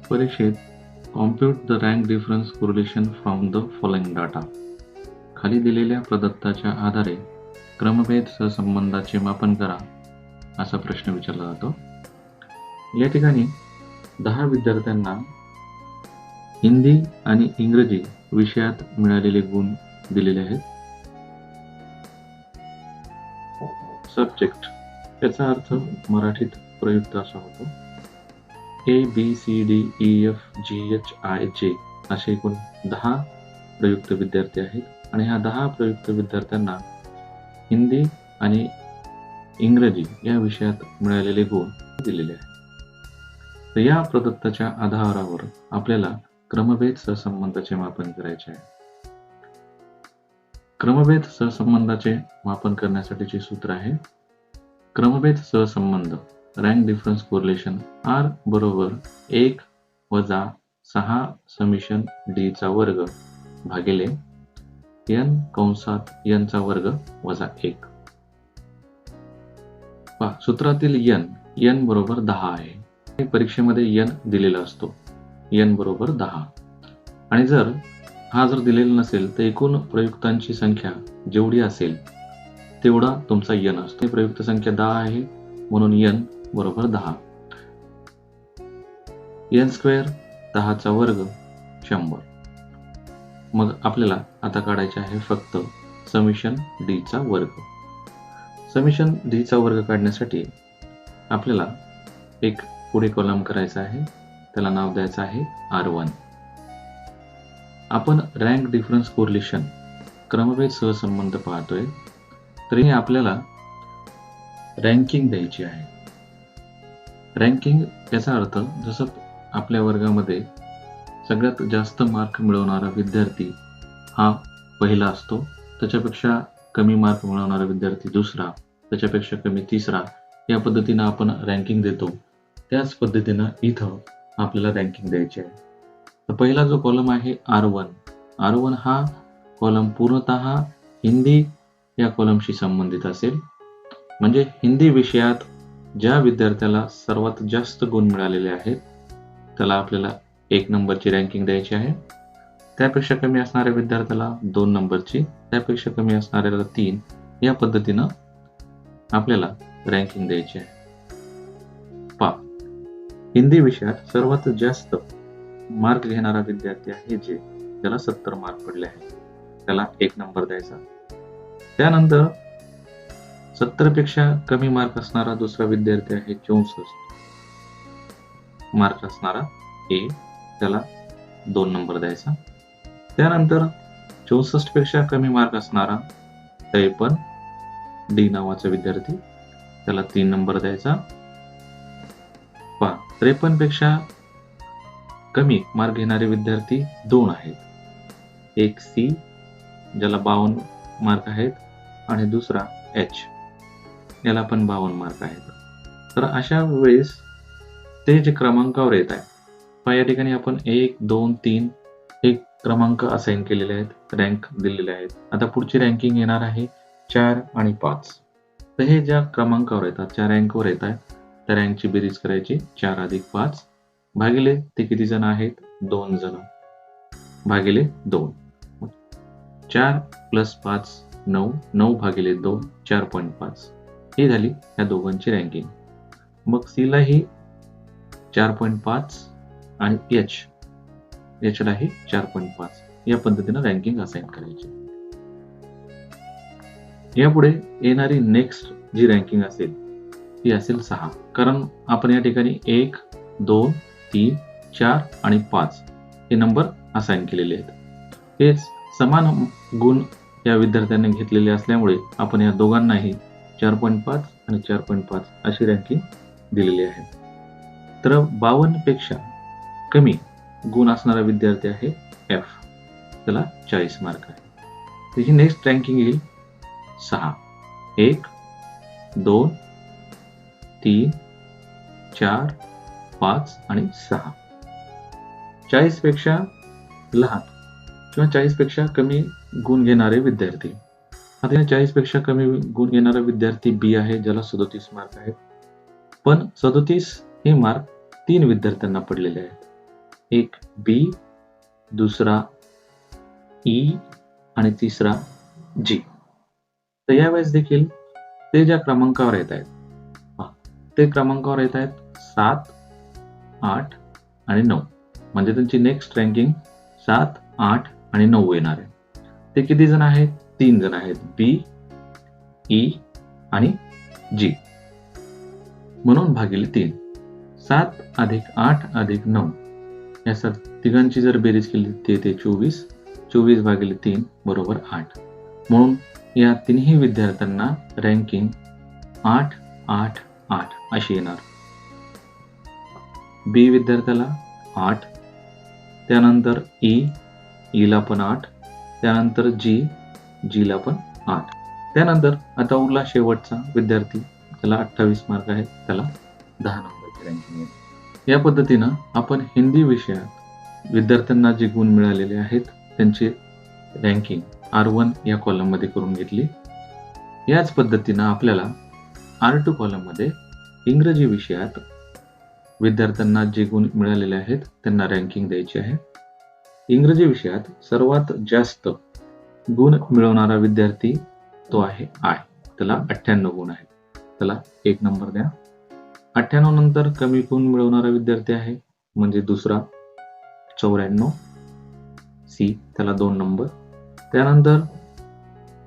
परीक्षेत compute the rank difference correlation from the following data खाली दिलेल्या प्रदत्ताच्या आधारे क्रमभेद सहसंबंधाचे मापन करा असा प्रश्न विचारला जातो. या ठिकाणी 10 विद्यार्थ्यांना हिंदी आणि इंग्रजी विषयात मिळालेले गुण दिलेले आहेत. सब्जेक्ट याचा अर्थ मराठीत प्रयुक्त असा होतो. ABCDEFGHIJ असे एकूण 10 प्रयुक्त विद्यार्थी आहेत आणि ह्या 10 प्रयुक्त विद्यार्थ्यांना हिंदी आणि इंग्रजी या विषयात मिळालेले गुण दिलेले आहेत. तर या प्रदत्ताच्या आधारावर आपल्याला क्रमभेद सहसंबंधाचे मापन करायचे आहे. क्रमभेद सहसंबंधाचे मापन करण्यासाठीचे सूत्र आहे क्रमभेद सहसंबंध रँक डिफरन्स कोरिलेशन R बरोबर 1 वजा 6 समेशन D चा वर्ग भागिले n कंसात n चा वर्ग वजा 1. सूत्रातील n बरोबर 10 आहे. परीक्षेमध्ये n दिलेला असतो. n बरोबर 10 आणि जर दिलेला नसेल तर एकूण प्रयुक्तांची संख्या जेवढी असेल तेवढा तुमचा n असतो. प्रयुक्त संख्या 10 आहे म्हणून n बरोबर 10. n स्क्वेअर 10 चा वर्ग 100. मग आपल्याला आता काढायचे आहे फक्त समेशन D चा वर्ग. समेशन D चा वर्ग काढण्यासाठी आपल्याला एक पुढे कॉलम करायचा आहे. त्याला नाव द्यायचं आहे R1. आपण रँक डिफरन्स कोरिलेशन क्रमभेद सहसंबंध पाहतोय तरी आपल्याला रँकिंग द्यायची आहे. रँकिंग याचा अर्थ जसं आपल्या वर्गामध्ये सगळ्यात जास्त मार्क मिळवणारा विद्यार्थी हा पहिला असतो, त्याच्यापेक्षा कमी मार्क मिळवणारा विद्यार्थी दुसरा, त्याच्यापेक्षा कमी तिसरा, या पद्धतीनं आपण रँकिंग देतो. त्याच पद्धतीनं इथं आपल्याला रँकिंग द्यायची आहे. तर पहिला जो कॉलम आहे R1 हा कॉलम पूर्णतः हिंदी या कॉलमशी संबंधित असेल. म्हणजे हिंदी विषयात ज्या विद्यार्थ्याला सर्वात जास्त गुण मिळालेले आहेत त्याला आपल्याला 1 नंबरची रँकिंग द्यायची आहे. त्यापेक्षा कमी असणाऱ्या विद्यार्थ्याला 2 नंबरची, त्यापेक्षा कमी असणाऱ्याला 3, या पद्धतीनं आपल्याला रँकिंग द्यायची आहे. हिंदी विषयात सर्वात जास्त मार्क घेणारा विद्यार्थी आहे ज्याला 70 मार्क पडले आहेत, त्याला 1 नंबर द्यायचा. त्यानंतर 70 पेक्षा कमी मार्क असणारा दुसरा विद्यार्थी आहे 64 मार्क असणारा A, त्याला 2 नंबर द्यायचा. त्यानंतर 64 पेक्षा कमी मार्क असणारा 53 D नावाचा विद्यार्थी, त्याला 3 नंबर द्यायचा. 53 पेक्षा कमी मार्क घेणारे विद्यार्थी 2 आहेत. एक C ज्याला 52 मार्क आहेत आणि दुसरा H याला पण 52 मार्क आहेत. तर अशा वेळेस ते जे क्रमांकावर येत आहे, या ठिकाणी आपण 1, 2, 3 हे क्रमांक असाइन केलेले आहेत, रँक दिलेले आहेत. आता पुढची रँकिंग येणार आहे 4 आणि 5. तर हे ज्या क्रमांकावर येतात, ज्या रँकवर येत आहेत, त्या रँकची बेरीज करायची 4 अधिक 5 भागिले ते किती जण आहेत, 2 जण, भागिले 2. 4 प्लस 5 9, 9 भागिले 2 4.5. ही झाली या दोघांची रँकिंग. मग C लाही 4.5 आणि H लाही 4.5 या पद्धतीनं रँकिंग असाइन करायची. यापुढे येणारी नेक्स्ट जी रँकिंग असेल ती असेल 6. कारण आपण या ठिकाणी 1, 2, 3, 4 आणि 5 हे नंबर असाइन केलेले आहेत. हे समान गुण या विद्यार्थ्यांनी घेतलेले असल्यामुळे आपण या दोघांनाही 4.5 आणि 4.5 अशी रँकिंग दिलेली आहे. तर 52 पेक्षा कमी गुण असणारा विद्यार्थी आहे F, त्याला 40 मार्क आहे. त्याची नेक्स्ट रँकिंग येईल 6. 1, 2, 3, 4, 5 आणि 6. 40 पेक्षा लहान किंवा 40 पेक्षा कमी गुण घेणारे विद्यार्थी. आता 40 पेक्षा कमी गुण घेणारा विद्यार्थी B आहे, ज्याला 37 मार्क आहेत. पण 37 हे मार्क 3 विद्यार्थ्यांना पडलेले आहेत. एक बी, दुसरा ई आणि तिसरा जी. तर यावेळेस देखील ते ज्या क्रमांकावर येत आहेत, ते क्रमांकावर येत आहेत 7, 8 आणि 9. म्हणजे त्यांची नेक्स्ट रँकिंग 7, 8 आणि 9 येणार आहे. ते किती जण आहेत? 3 जण आहेत, बी, ई आणि जी. म्हणून भागिले 3. 7 अधिक 8 अधिक 9 या तिघांची जर बेरीज केली ते येते 24. 24 भागिले 3 बरोबर 8. म्हणून या तिन्ही विद्यार्थ्यांना रँकिंग 8, 8, 8 अशी येणार. बी विद्यार्थ्याला 8, त्यानंतर ईला पण 8, त्यानंतर जीला पण 8. त्यानंतर आता उरला शेवटचा विद्यार्थी, त्याला 28 मार्क आहेत, त्याला 10 नंबरची रँकिंग येईल. या पद्धतीनं आपण हिंदी विषयात विद्यार्थ्यांना जे गुण मिळालेले आहेत त्यांची रँकिंग R1 या कॉलममध्ये करून घेतली. याच पद्धतीनं आपल्याला R2 कॉलममध्ये इंग्रजी विषयात विद्यार्थ्यांना जे गुण मिळालेले आहेत त्यांना रँकिंग द्यायची आहे. इंग्रजी विषयात सर्वात जास्त गुण मिळवणारा विद्यार्थी तो आहे आय. त्याला 98 गुण आहेत. त्याला 1 नंबर द्या. 98 नंतर कमी गुण मिळवणारा विद्यार्थी आहे म्हणजे दुसरा 94 सी, त्याला 2 नंबर. त्यानंतर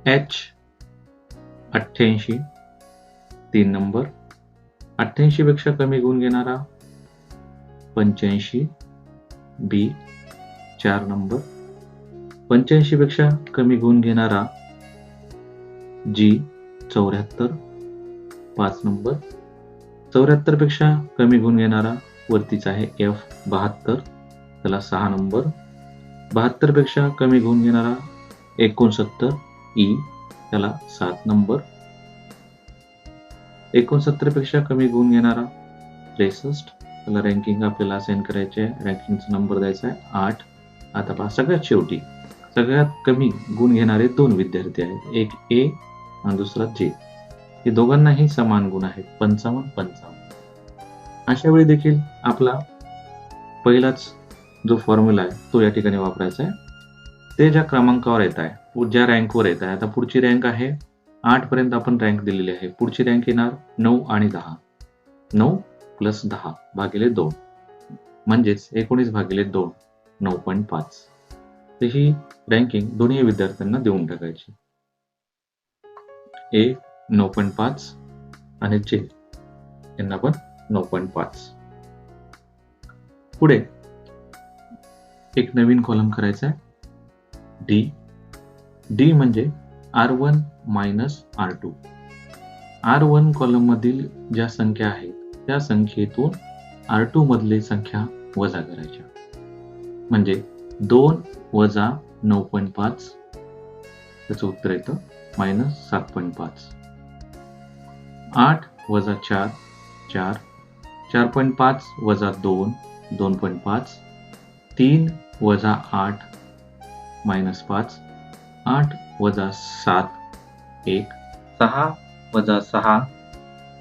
एच 88 3 नंबर. 88 पेक्षा कमी गुण घेणारा 85 बी 4 नंबर. 85 पेक्षा कमी गुण घेणारा जी 74 5 नंबर. 74 पेक्षा कमी गुण घेणारा वरतीच आहे एफ 72, त्याला 6 नंबर. 72 पेक्षा कमी गुण घेणारा 69 ई, त्याला 7 नंबर. 69 पेक्षा कमी गुण घेणारा 63, त्याला रँकिंग आपल्याला असाइन करायचे आहे. रँकिंगचा नंबर द्यायचा आहे 8. आता पहा, सगळ्यात शेवटी सगळ्यात कमी गुण घेणारे 2 विद्यार्थी आहेत, एक ए आणि दुसरा जे. हे दोघांनाही समान गुण आहेत, 55-55. अशा वेळी देखील आपला पहिलाच जो फॉर्म्युला आहे तो या ठिकाणी वापरायचा आहे. ते ज्या क्रमांकावर येत आहे, ज्या रँकवर येत आहे, आता पुढची रँक आहे 8 पर्यंत आपण रँक दिलेली आहे. पुढची रँक येणार 9 आणि 10. 9 प्लस 10 भागिले 2 म्हणजेच 19 भागिले 2 9.5. तर ही रँकिंग दोन्ही विद्यार्थ्यांना देऊन टाकायची. ए 9.5 आणि जे यांना पण 9.5. पुढे एक नवीन कॉलम करायचा आहे डी. डी म्हणजे R1 minus R2. R1 column मधील ज्या संख्या आहेत त्या संख्येतून R2 मधली संख्या वजा करायच्या. म्हणजे 2 वजा 9.5, त्याचं उत्तर येतं -7.5. 8 वजा 4 4. 4.5 वजा 2 2.5. 3 वजा 8 -5. 8 वजा 7 1. 6 वजा 6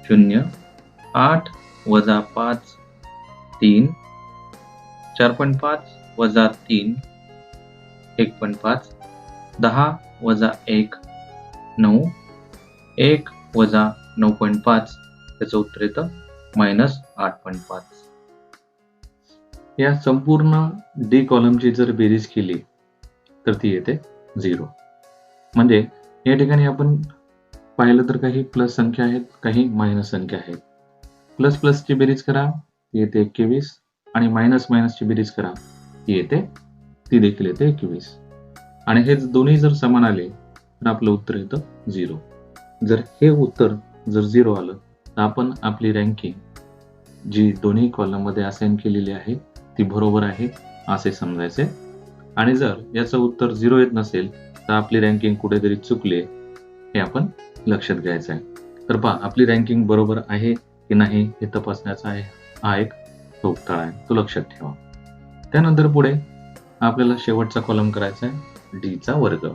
0. 8 वजा 5 3. 4.5 वजा 3 1.5. 10 वजा 1 9. 1 वजा 9.5, त्याचं उत्तर येतं -8.5. या संपूर्ण डी कॉलमची जर बेरीज केली तर ती येते 0. म्हणजे या ठिकाणी आपण पाहिलं तर काही प्लस संख्या आहेत, काही मायनस संख्या आहेत. प्लस प्लसची बेरीज करा ती येते 21 आणि मायनस मायनसची बेरीज करा ती देखील येते 21. आणि हे दोन्ही जर समान आले तर आपलं उत्तर येतं 0. जर हे उत्तर जर 0 आलं तर आपण आपली रँकिंग जी दोन्ही कॉलम मध्ये असाइन केलेली आहे ती बरोबर आहे असे समजायचे. आणि जर याचं उत्तर 0 येत नसेल तर आपली रँकिंग कुठेतरी चुकली हे आपण लक्षात घ्यायचं आहे. तर पहा, आपली रँकिंग बरोबर आहे की नाही हे तपासण्याचा आहे हा एक ठोकताळ आहे, तो लक्षात ठेवा. त्यानंतर पुढे आपल्याला शेवटचा कॉलम करायचा आहे डी चा वर्ग.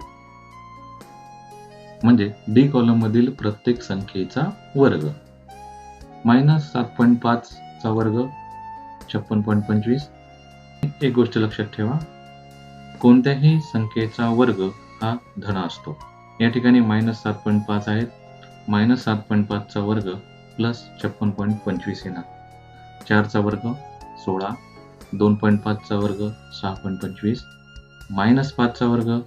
म्हणजे डी कॉलम मधील प्रत्येक संख्येचा वर्ग. -7.5 चा वर्ग 56.25. एक गोष्ट लक्षात ठेवा, कोणत्याही संख्येचा वर्ग हा धन असतो. या ठिकाणी -7.5 आहेत. -7.5 चा वर्ग प्लस 56.25 येणार. 4 चा वर्ग 16, 2.5 चा वर्ग 6.25, -5 चा वर्ग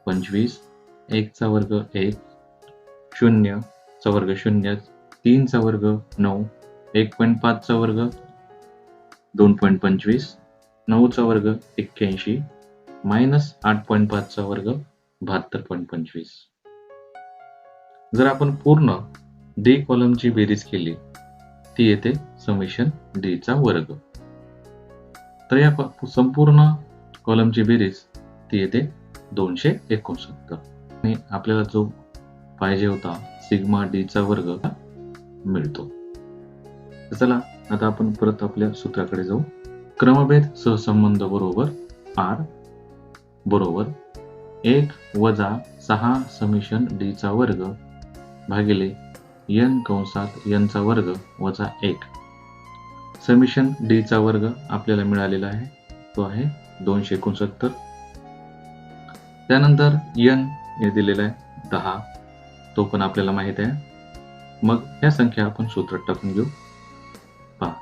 25, 1 चा वर्ग 1, 0 चा वर्ग 0, 3 चा वर्ग 9, 1.5 चा वर्ग 2.25, 9 चा वर्ग 81, -8.5 चा वर्ग 72.25. जर आपण पूर्ण डी कॉलमची बेरीज केली, ती येते समेशन डी चा वर्ग. तर या संपूर्ण कॉलमची बेरीज ती येते 269 आणि आपल्याला जो पाहिजे होता सिग्मा डी चा वर्ग मिळतो. चला आता आपण परत आपल्या सूत्राकडे जाऊ. क्रमभेद सहसंबंध बरोबर R बरोबर 1 वजा 6 समेशन डी चा वर्ग भागिले n कंसात n चा वर्ग वजा 1. समेशन डी चा वर्ग आपल्याला मिळालेला आहे, तो आहे 269. त्यानंतर n हे दिलेला आहे 10, तो पण आपल्याला माहित आहे. मग या संख्या आपण सूत्रात टाकून घेऊ. पहा,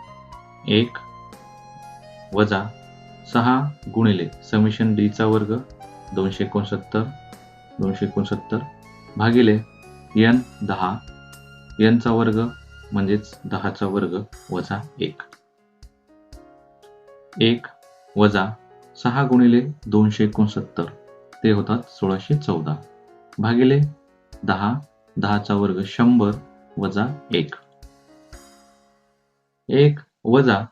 1 वजा 6 गुणिले समेशन डी चा वर्ग 269 भागिले n 10, n चा वर्ग म्हणजेच 10 चा वर्ग वजा 1. 1 वजा 6 गुणिले 269 ते होतात 1614 भागिले 10, 10 चा वर्ग 100 वजा 1. 1 वजा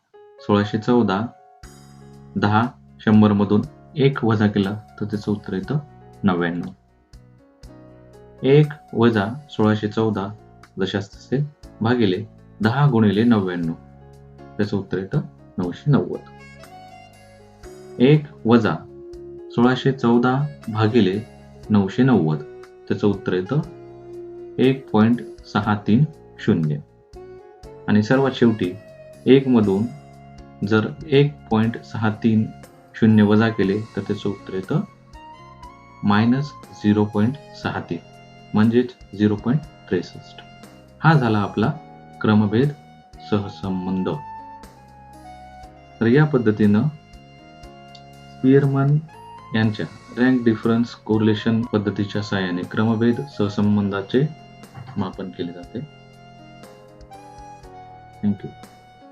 1614, 10 100 मधून 1 वजा केला तर त्याचं उत्तर येतं 99. 1 वजा 1614 जशास तसे भागिले 10 गुणिले 99, त्याचं उत्तर येतं 990. 1 वजा 1614 भागिले 990, त्याचं उत्तर येतं 1.630 आणि सर्वात शेवटी 1 मधून जर 1.630 वजा केले तर त्याचं उत्तर येतं -0.63 म्हणजेच 0.63. हा झाला आपला क्रमभेद सहसंबंध. तर या पद्धतीनं स्पियरमन यांच्या रँक डिफरन्स कोरिलेशन पद्धतीच्या सहाय्याने क्रमभेद सहसंबंधाचे मापन केले जाते. थँक्यू.